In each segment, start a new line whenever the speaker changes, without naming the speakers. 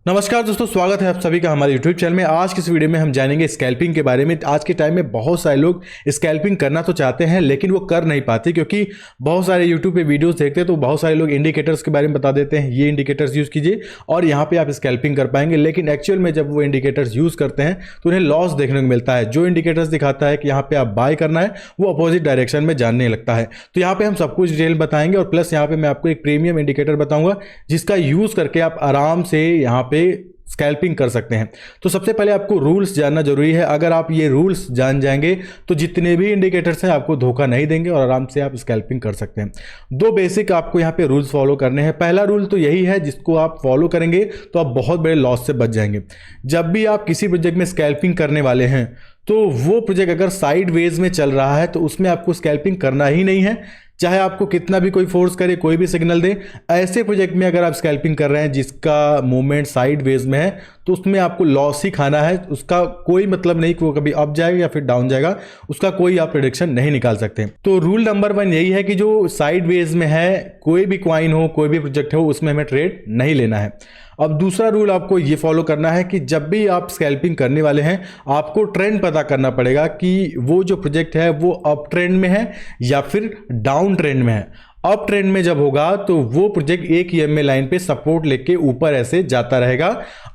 नमस्कार दोस्तों, स्वागत है आप सभी का हमारे YouTube चैनल में। आज की इस वीडियो में हम जानेंगे स्कैल्पिंग के बारे में। आज के टाइम में बहुत सारे लोग स्कैल्पिंग करना तो चाहते हैं लेकिन वो कर नहीं पाते, क्योंकि बहुत सारे YouTube पे वीडियोस देखते हैं तो बहुत सारे लोग इंडिकेटर्स के बारे में बता देते हैं, ये इंडिकेटर्स यूज़ कीजिए और यहाँ पे आप स्कैल्पिंग कर पाएंगे। लेकिन एक्चुअल में जब वो इंडिकेटर्स यूज़ करते हैं तो उन्हें लॉस देखने को मिलता है। जो इंडिकेटर्स दिखाता है कि यहाँ पे आप बाय करना है, वो अपोजिट डायरेक्शन में जानने लगता है। तो यहाँ पे हम सब कुछ डिटेल बताएंगे और प्लस यहाँ पे मैं आपको एक प्रीमियम इंडिकेटर बताऊंगा जिसका यूज़ करके आप आराम से यहाँ पे स्कैल्पिंग कर सकते हैं। तो सबसे पहले आपको रूल्स जानना जरूरी है। अगर आप ये रूल्स जान जाएंगे तो जितने भी इंडिकेटर्स हैं आपको धोखा नहीं देंगे और आराम से आप स्कैल्पिंग कर सकते हैं। दो बेसिक आपको यहाँ पे रूल्स फॉलो करने हैं। पहला रूल तो यही है, जिसको आप फॉलो करेंगे तो आप बहुत बड़े लॉस से बच जाएंगे। जब भी आप किसी प्रोजेक्ट में स्कैल्पिंग करने वाले हैं तो वो प्रोजेक्ट अगर साइड वेज में चल रहा है तो उसमें आपको स्कैल्पिंग करना ही नहीं है, चाहे आपको कितना भी कोई फोर्स करे, कोई भी सिग्नल दे। ऐसे प्रोजेक्ट में अगर आप स्कैल्पिंग कर रहे हैं जिसका मूवमेंट साइड वेज में है तो उसमें आपको लॉस ही खाना है। उसका कोई मतलब नहीं कि वो कभी अप जाएगा या फिर डाउन जाएगा, उसका कोई आप प्रेडिक्शन नहीं निकाल सकते। तो रूल नंबर 1 यही है कि जो साइड वेज में है, कोई भी क्वाइन हो, कोई भी प्रोजेक्ट हो, उसमें हमें ट्रेड नहीं लेना है। अब दूसरा रूल आपको ये फॉलो करना है कि जब भी आप स्कैल्पिंग करने वाले हैं आपको ट्रेंड पता करना पड़ेगा कि वो जो प्रोजेक्ट है वो अप ट्रेंड में है या फिर डाउन ट्रेंड में है। अप ट्रेंड में जब होगा तो वो प्रोजेक्ट एक ईएमए लाइन पे सपोर्ट लेके ऊपर ऐसे जाता रहेगा,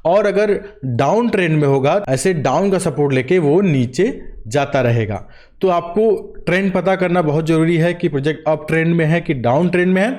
और अगर डाउन ट्रेंड में होगा ऐसे डाउन का सपोर्ट लेके वो नीचे जाता रहेगा। तो आपको ट्रेंड पता करना बहुत जरूरी है कि प्रोजेक्ट अप ट्रेंड में है कि डाउन ट्रेंड में है।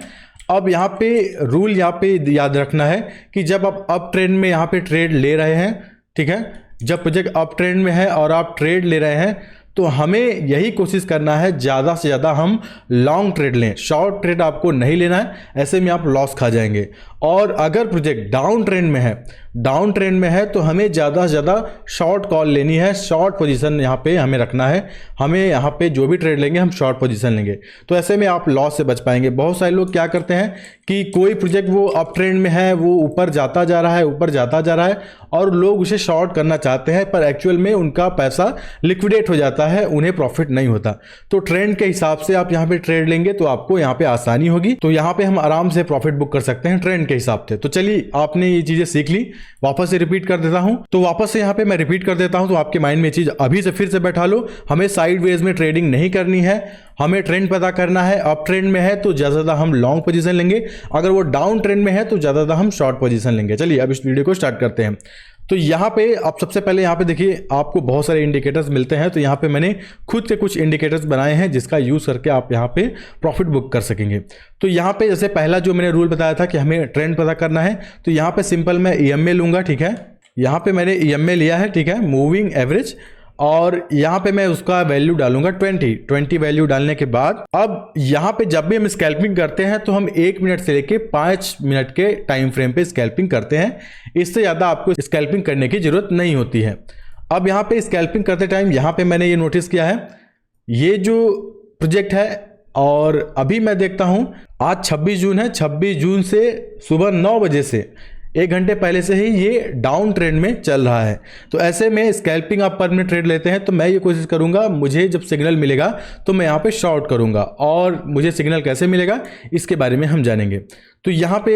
अब यहाँ पे रूल यहाँ पे याद रखना है कि जब आप अप ट्रेंड में यहाँ पे ट्रेड ले रहे हैं, ठीक है, जब प्रोजेक्ट अप ट्रेंड में है और आप ट्रेड ले रहे हैं तो हमें यही कोशिश करना है ज़्यादा से ज़्यादा हम लॉन्ग ट्रेड लें। शॉर्ट ट्रेड आपको नहीं लेना है, ऐसे में आप लॉस खा जाएंगे। और अगर प्रोजेक्ट डाउन ट्रेंड में है तो हमें ज़्यादा से ज़्यादा शॉर्ट कॉल लेनी है, शॉर्ट पोजीशन यहाँ पे हमें रखना है। हमें यहाँ पे जो भी ट्रेड लेंगे हम शॉर्ट पोजीशन लेंगे, तो ऐसे में आप लॉस से बच पाएंगे। बहुत सारे लोग क्या करते हैं कि कोई प्रोजेक्ट वो अप ट्रेंड में है, वो ऊपर जाता जा रहा है और लोग उसे शॉर्ट करना चाहते हैं, पर एक्चुअल में उनका पैसा लिक्विडेट हो जाता है, उन्हें प्रॉफिट नहीं होता। तो ट्रेंड के हिसाब से आप यहाँ पे ट्रेड लेंगे तो आपको यहाँ पे आसानी होगी। तो यहाँ पे हम आराम से प्रॉफिट बुक कर सकते हैं ट्रेंड के हिसाब से। तो चलिए, आपने ये चीजें सीख ली, वापस से रिपीट कर देता हूं। तो वापस से यहाँ पे मैं रिपीट कर देता हूं तो आपके माइंड में ये चीज अभी से फिर से बैठा लो। हमें साइड वेज में ट्रेडिंग नहीं करनी है, हमें ट्रेंड पता करना है। अप ट्रेंड में है तो ज्यादा हम लॉन्ग पोजीशन लेंगे, अगर वो डाउन ट्रेंड में है तो ज्यादा हम शॉर्ट पोजीशन लेंगे। चलिए अब इस वीडियो को स्टार्ट करते हैं। तो यहाँ पे आप सबसे पहले यहाँ पे देखिए, आपको बहुत सारे इंडिकेटर्स मिलते हैं। तो यहाँ पे मैंने खुद से कुछ इंडिकेटर्स बनाए हैं जिसका यूज करके आप यहाँ पे प्रॉफिट बुक कर सकेंगे। तो यहाँ पे जैसे पहला जो मैंने रूल बताया था कि हमें ट्रेंड पता करना है, तो यहाँ पे सिंपल मैं ईएमए लूंगा, ठीक है। यहाँ पे मैंने ईएमए लिया है, ठीक है, मूविंग एवरेज, और यहाँ पे मैं उसका वैल्यू डालूंगा 20 वैल्यू डालने के बाद अब यहाँ पे जब भी हम स्कैल्पिंग करते हैं तो हम 1 मिनट से लेके 5 मिनट के टाइम फ्रेम पे स्कैल्पिंग करते हैं। इससे ज़्यादा आपको स्कैल्पिंग करने की जरूरत नहीं होती है। अब यहाँ पे स्कैल्पिंग करते टाइम यहाँ पे मैंने ये नोटिस किया है, ये जो प्रोजेक्ट है, और अभी मैं देखता हूँ आज 26 जून है, 26 जून से सुबह 9 बजे से 1 घंटे पहले से ही ये डाउन ट्रेंड में चल रहा है। तो ऐसे में स्कैल्पिंग आप पर मिनट ट्रेड लेते हैं तो मैं ये कोशिश करूंगा, मुझे जब सिग्नल मिलेगा तो मैं यहाँ पे शॉर्ट करूंगा, और मुझे सिग्नल कैसे मिलेगा इसके बारे में हम जानेंगे। तो यहाँ पे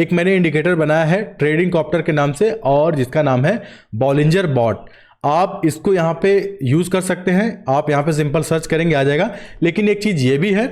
एक मैंने इंडिकेटर बनाया है ट्रेडिंग कॉप्टर के नाम से, और जिसका नाम है बॉलिंजर बॉट। आप इसको यहाँ पे यूज़ कर सकते हैं, आप यहाँ पे सिंपल सर्च करेंगे आ जाएगा। लेकिन एक चीज़ ये भी है,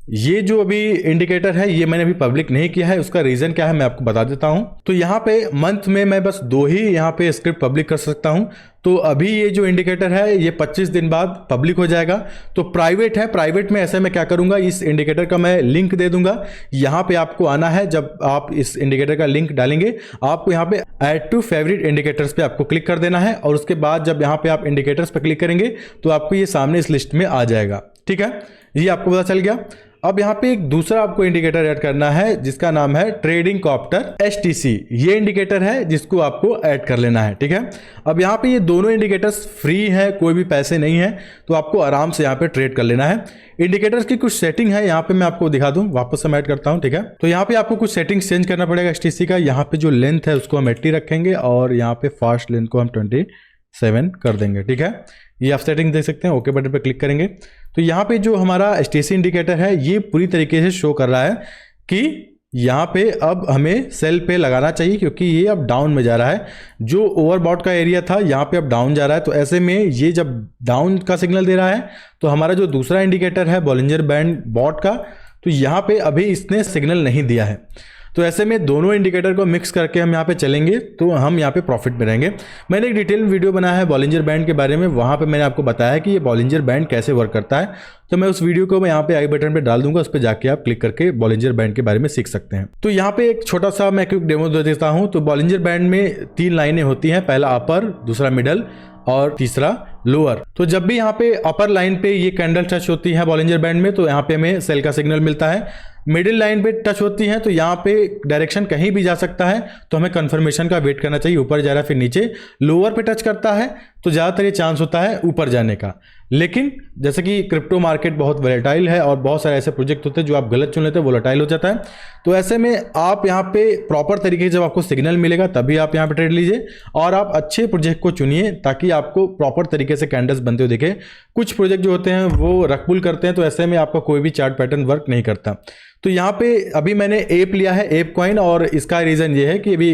ये जो अभी इंडिकेटर है ये मैंने अभी पब्लिक नहीं किया है, उसका रीजन क्या है मैं आपको बता देता हूं। तो यहाँ पे मंथ में मैं बस 2 ही यहाँ पे स्क्रिप्ट पब्लिक कर सकता हूं। तो अभी ये जो इंडिकेटर है ये 25 दिन बाद पब्लिक हो जाएगा। तो प्राइवेट है, प्राइवेट में ऐसे मैं क्या करूंगा, इस इंडिकेटर का मैं लिंक दे दूंगा। यहाँ पे आपको आना है, जब आप इस इंडिकेटर का लिंक डालेंगे आपको यहाँ पे ऐड टू फेवरेट इंडिकेटर्स पे आपको क्लिक कर देना है, और उसके बाद जब यहाँ पे आप इंडिकेटर्स पे क्लिक करेंगे तो आपको ये सामने इस लिस्ट में आ जाएगा, ठीक है। ये आपको पता चल गया। अब यहाँ पे एक दूसरा आपको इंडिकेटर ऐड करना है जिसका नाम है ट्रेडिंग कॉप्टर HTC। ये इंडिकेटर है जिसको आपको ऐड कर लेना है, ठीक है। अब यहाँ पे ये दोनों इंडिकेटर्स फ्री है, कोई भी पैसे नहीं है, तो आपको आराम से यहाँ पे ट्रेड कर लेना है। इंडिकेटर्स की कुछ सेटिंग है, यहाँ पे मैं आपको दिखा दूं, वापस से मैं ऐड करता हूँ, ठीक है। तो यहाँ पे आपको कुछ सेटिंग्स चेंज करना पड़ेगा HTC का। यहाँ पे जो लेंथ है उसको हम 80 रखेंगे और यहाँ पे फास्ट लेंथ को हम 27 कर देंगे, ठीक है। ये आप सेटिंग देख सकते हैं, ओके बटन पे क्लिक करेंगे तो यहाँ पे जो हमारा HTC इंडिकेटर है ये पूरी तरीके से शो कर रहा है कि यहाँ पे अब हमें सेल पे लगाना चाहिए क्योंकि ये अब डाउन में जा रहा है। जो ओवरबॉट का एरिया था यहाँ पे अब डाउन जा रहा है, तो ऐसे में ये जब डाउन का सिग्नल दे रहा है तो हमारा जो दूसरा इंडिकेटर है बॉलिंजर बैंड बॉट का, तो यहाँ पे अभी इसने सिग्नल नहीं दिया है। तो ऐसे में दोनों इंडिकेटर को मिक्स करके हम यहाँ पे चलेंगे तो हम यहाँ पे प्रॉफिट में रहेंगे। मैंने एक डिटेल वीडियो बनाया है बॉलिंजर बैंड के बारे में, वहाँ पे मैंने आपको बताया है कि ये बॉलिंजर बैंड कैसे वर्क करता है। तो मैं उस वीडियो को मैं यहाँ पे आई बटन पे डाल दूंगा, उस पर जाके आप क्लिक करके बॉलिंजर बैंड के बारे में सीख सकते हैं। तो यहाँ पे एक छोटा सा मैं क्विक डेमो दे देता हूँ। तो बॉलिंजर बैंड में 3 लाइनें होती हैं, पहला अपर, दूसरा मिडल और तीसरा लोअर। तो जब भी यहाँ पे अपर लाइन पे ये कैंडल टच होती है बॉलिंजर बैंड में तो यहाँ पे हमें सेल का सिग्नल मिलता है। मिडिल लाइन पे टच होती है तो यहाँ पे डायरेक्शन कहीं भी जा सकता है, तो हमें कंफर्मेशन का वेट करना चाहिए, ऊपर जा रहा है फिर नीचे। लोअर पे टच करता है तो ज़्यादातर ये चांस होता है ऊपर जाने का। लेकिन जैसे कि क्रिप्टो मार्केट बहुत वोलेटाइल है और बहुत सारे ऐसे प्रोजेक्ट होते हैं जो आप गलत चुन लेते हैं, वोलेटाइल हो जाता है। तो ऐसे में आप यहाँ पे प्रॉपर तरीके से जब आपको सिग्नल मिलेगा तभी आप यहाँ पे ट्रेड लीजिए और आप अच्छे प्रोजेक्ट को चुनिए ताकि आपको प्रॉपर तरीके से कैंडल्स बनते हुए दिखे। कुछ प्रोजेक्ट जो होते हैं वो रकपुल करते हैं, तो ऐसे में आपका कोई भी चार्ट पैटर्न वर्क नहीं करता। तो यहाँ पे अभी मैंने एप लिया है, एप कॉइन, और इसका रीज़न ये है कि अभी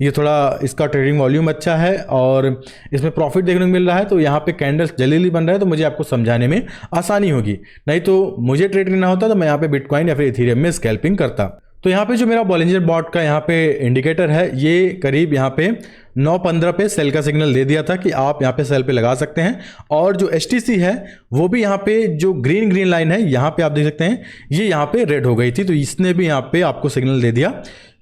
ये थोड़ा इसका ट्रेडिंग वॉल्यूम अच्छा है और इसमें प्रॉफिट देखने को मिल रहा है। तो यहाँ पे कैंडल्स जल्दी बन रहा है तो मुझे आपको समझाने में आसानी होगी, नहीं तो मुझे ट्रेड करना होता तो मैं यहाँ पे बिटकॉइन या फिर इथेरियम में स्कैल्पिंग करता। तो यहाँ पे जो मेरा बॉलिंजर बॉट का यहाँ पे इंडिकेटर है ये करीब यहाँ पे 9:15 पे सेल का सिग्नल दे दिया था कि आप यहाँ पे सेल पे लगा सकते हैं। और जो HTC है वो भी यहाँ पे जो ग्रीन लाइन है यहाँ पे आप देख सकते हैं ये यहाँ पे रेड हो गई थी, तो इसने भी यहाँ पे आपको सिग्नल दे दिया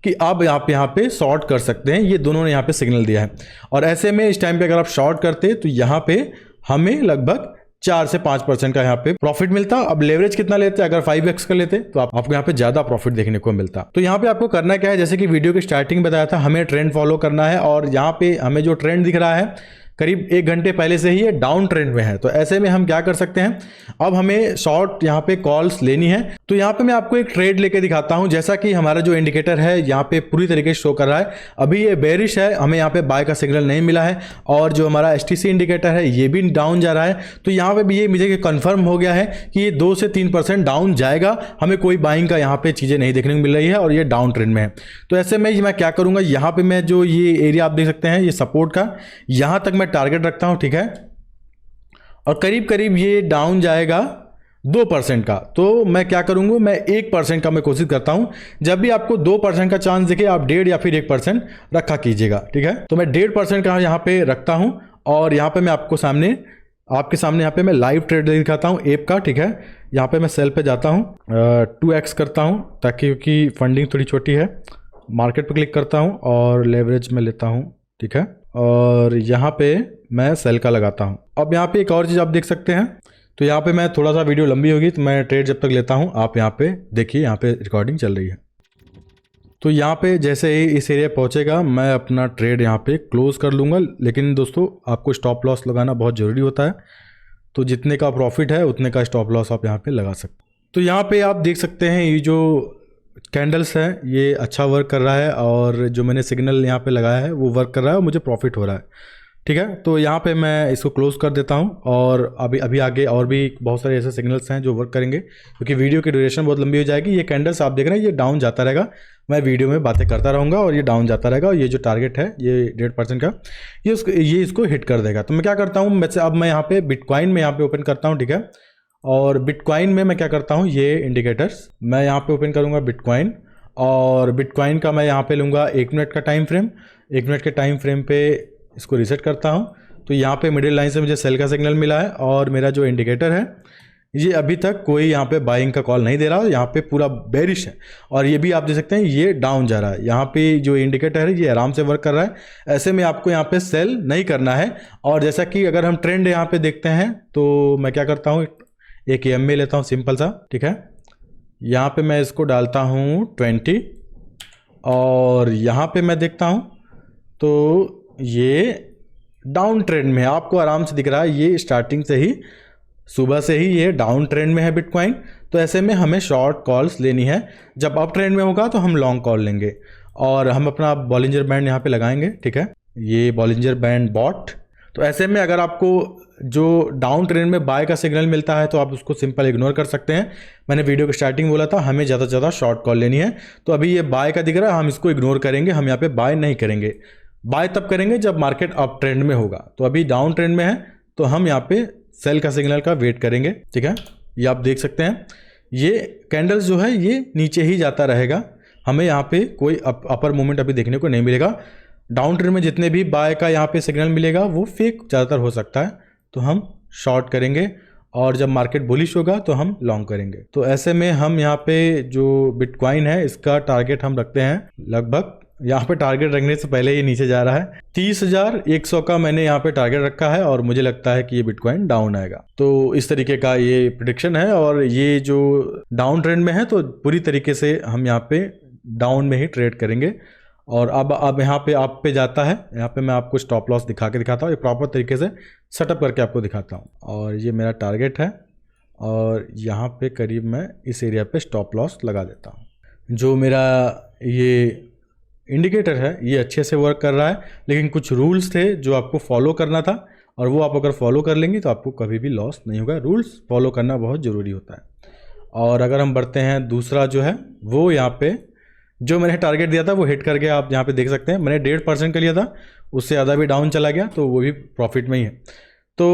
कि आप यहाँ पे शॉर्ट कर सकते हैं। ये दोनों ने यहाँ पे सिग्नल दिया है और ऐसे में इस टाइम पे अगर आप शॉर्ट करते तो यहाँ पे हमें लगभग 4 से 5% का यहाँ पे प्रॉफिट मिलता। अब लेवरेज कितना लेते, अगर 5x का लेते तो आपको यहाँ पे ज्यादा प्रॉफिट देखने को मिलता। तो यहाँ पे आपको करना क्या है, जैसे कि वीडियो की स्टार्टिंग बताया था, हमें ट्रेंड फॉलो करना है और यहाँ पे हमें जो ट्रेंड दिख रहा है करीब 1 घंटे पहले से ही ये डाउन ट्रेंड में है। तो ऐसे में हम क्या कर सकते हैं, अब हमें शॉर्ट यहाँ पे कॉल्स लेनी है। तो यहाँ पे मैं आपको एक ट्रेड लेके दिखाता हूँ। जैसा कि हमारा जो इंडिकेटर है यहाँ पे पूरी तरीके से शो कर रहा है, अभी ये बेरिश है, हमें यहाँ पे बाय का सिग्नल नहीं मिला है और जो हमारा HTC इंडिकेटर है ये भी डाउन जा रहा है। तो यहाँ पे भी ये मुझे कंफर्म हो गया है कि ये 2 से 3% डाउन जाएगा, हमें कोई बाइंग का यहाँ पे चीज़ें नहीं देखने को मिल रही है और ये डाउन ट्रेंड में है। तो ऐसे में मैं क्या करूँगा, यहाँ पे मैं जो ये एरिया आप देख सकते हैं ये सपोर्ट का, यहाँ तक मैं टारगेट रखता हूँ, ठीक है। और करीब करीब ये डाउन जाएगा 2% का, तो मैं क्या करूँगा, मैं 1% का मैं कोशिश करता हूँ। जब भी आपको 2% का चांस दिखे आप 1.5 या फिर 1% रखा कीजिएगा, ठीक है। तो मैं 1.5% का यहाँ पे रखता हूँ और यहाँ पे मैं आपके सामने यहाँ पे मैं लाइव ट्रेड दिखाता हूँ ऐप का, ठीक है। यहाँ पे मैं सेल पे जाता हूँ, 2x करता हूँ ताकि क्योंकि फंडिंग थोड़ी छोटी है। मार्केट पे क्लिक करता हूँ और लेवरेज में लेता हूँ, ठीक है। और यहाँ पे मैं सेल का लगाता हूँ। अब यहाँ पे एक और चीज़ आप देख सकते हैं, तो यहाँ पे मैं थोड़ा सा वीडियो लंबी होगी तो मैं ट्रेड जब तक लेता हूँ आप यहाँ पे देखिए, यहाँ पे रिकॉर्डिंग चल रही है। तो यहाँ पे जैसे ही इस एरिया पहुँचेगा मैं अपना ट्रेड यहाँ पे क्लोज कर लूँगा। लेकिन दोस्तों आपको स्टॉप लॉस लगाना बहुत ज़रूरी होता है, तो जितने का प्रॉफिट है उतने का स्टॉप लॉस आप यहाँ पे लगा सकते हैं। तो यहाँ पे आप देख सकते हैं ये जो कैंडल्स है ये अच्छा वर्क कर रहा है और जो मैंने सिग्नल यहाँ पे लगाया है वो वर्क कर रहा है और मुझे प्रॉफिट हो रहा है, ठीक है। तो यहाँ पे मैं इसको क्लोज कर देता हूँ और अभी आगे और भी बहुत सारे ऐसे सिग्नल्स हैं जो वर्क करेंगे, क्योंकि वीडियो की ड्यूरेशन बहुत लंबी हो जाएगी। ये कैंडल्स आप देख रहे हैं ये डाउन जाता रहेगा, मैं वीडियो में बातें करता रहूँगा और ये डाउन जाता रहेगा और ये जो टारगेट है ये 1.5% का ये इसको हिट कर देगा। तो मैं क्या करता हूँ, अब मैं यहाँ पे बिटकॉइन में यहाँ पे ओपन करता हूँ, ठीक है। और बिटकॉइन में मैं क्या करता हूँ, ये इंडिकेटर्स मैं यहाँ पे ओपन करूँगा बिटकॉइन, और बिटकॉइन का मैं यहाँ पे लूँगा 1 मिनट का टाइम फ्रेम। 1 मिनट के टाइम फ्रेम पे इसको रीसेट करता हूँ। तो यहाँ पे मिडिल लाइन से मुझे सेल का सिग्नल मिला है और मेरा जो इंडिकेटर है ये अभी तक कोई यहाँ पे बाइंग का कॉल नहीं दे रहा, यहाँ पे पूरा बेरिश है और ये भी आप देख सकते हैं ये डाउन जा रहा है। यहाँ पे जो इंडिकेटर है ये आराम से वर्क कर रहा है, ऐसे में आपको यहाँ पे सेल नहीं करना है। और जैसा कि अगर हम ट्रेंड यहाँ पे देखते हैं तो मैं क्या करता हूँ, एक EMA लेता हूँ सिंपल सा, ठीक है। यहाँ पे मैं इसको डालता हूँ 20 और यहाँ पे मैं देखता हूँ तो ये डाउन ट्रेंड में है, आपको आराम से दिख रहा है। ये स्टार्टिंग से ही सुबह से ही ये डाउन ट्रेंड में है बिटकॉइन। तो ऐसे में हमें शॉर्ट कॉल्स लेनी है, जब अप ट्रेंड में होगा तो हम लॉन्ग कॉल लेंगे और हम अपना बॉलिंजर बैंड यहाँ पे लगाएंगे, ठीक है। ये बॉलिंजर बैंड बॉट तो ऐसे में अगर आपको जो डाउन ट्रेंड में बाय का सिग्नल मिलता है तो आप उसको सिंपल इग्नोर कर सकते हैं। मैंने वीडियो के स्टार्टिंग बोला था हमें ज़्यादा से ज़्यादा शॉर्ट कॉल लेनी है, तो अभी ये बाय का दिख रहा है, हम इसको इग्नोर करेंगे, हम यहाँ पे बाय नहीं करेंगे। बाय तब करेंगे जब मार्केट अप ट्रेंड में होगा। तो अभी डाउन ट्रेंड में है तो हम यहाँ पे सेल का सिग्नल का वेट करेंगे। ठीक है, ये आप देख सकते हैं ये कैंडल्स जो है ये नीचे ही जाता रहेगा, हमें यहाँ पे कोई अपर मूवमेंट अभी देखने को नहीं मिलेगा। डाउन ट्रेंड में जितने भी बाय का यहाँ पे सिग्नल मिलेगा वो फेक ज़्यादातर हो सकता है, तो हम शॉर्ट करेंगे और जब मार्केट बुलिश होगा तो हम लॉन्ग करेंगे। तो ऐसे में हम यहाँ पे जो बिटकॉइन है इसका टारगेट हम रखते हैं लगभग, यहाँ पे टारगेट रखने से पहले ये नीचे जा रहा है 30,100 का मैंने यहाँ पे टारगेट रखा है और मुझे लगता है कि ये बिटकॉइन डाउन आएगा। तो इस तरीके का ये प्रेडिक्शन है और ये जो डाउन ट्रेंड में है तो पूरी तरीके से हम यहाँ पे डाउन में ही ट्रेड करेंगे। और अब यहाँ पे आप पे जाता है, यहाँ पे मैं आपको स्टॉप लॉस दिखा के दिखाता हूँ, ये प्रॉपर तरीके से सेटअप करके आपको दिखाता हूँ। और ये मेरा टारगेट है और यहाँ पे करीब मैं इस एरिया पे स्टॉप लॉस लगा देता हूँ। जो मेरा ये इंडिकेटर है ये अच्छे से वर्क कर रहा है, लेकिन कुछ रूल्स थे जो आपको फॉलो करना था और वो आप अगर फॉलो कर लेंगे तो आपको कभी भी लॉस नहीं होगा। रूल्स फॉलो करना बहुत ज़रूरी होता है। और अगर हम बढ़ते हैं दूसरा जो है वो यहाँ पे जो मैंने टारगेट दिया था वो हिट कर गया, आप यहाँ पे देख सकते हैं। मैंने 1.5% का लिया था, उससे ज़्यादा भी डाउन चला गया तो वो भी प्रॉफिट में ही है। तो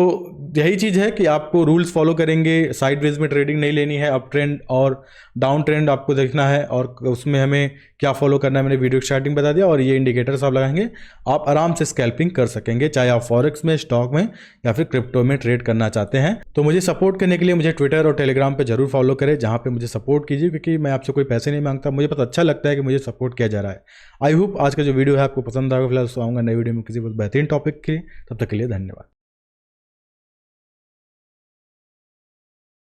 यही चीज़ है कि आपको रूल्स फॉलो करेंगे, साइडवेज में ट्रेडिंग नहीं लेनी है, अप ट्रेंड और डाउन ट्रेंड आपको देखना है और उसमें हमें क्या फॉलो करना है मैंने वीडियो स्टार्टिंग बता दिया। और ये इंडिकेटर्स आप लगाएंगे आप आराम से स्कैल्पिंग कर सकेंगे, चाहे आप फॉरेक्स में, स्टॉक में या फिर क्रिप्टो में ट्रेड करना चाहते हैं। तो मुझे सपोर्ट करने के लिए मुझे ट्विटर और टेलीग्राम पर जरूर फॉलो करें, जहाँ पर मुझे सपोर्ट कीजिए, क्योंकि मैं आपसे कोई पैसे नहीं मांगता, मुझे पता अच्छा लगता है कि मुझे सपोर्ट किया जा रहा है। आई होप आज का जो वीडियो है आपको पसंद आएगा। फिलहाल आऊँगा नई वीडियो में किसी बहुत बेहतरीन टॉपिक के, तब तक के लिए धन्यवाद।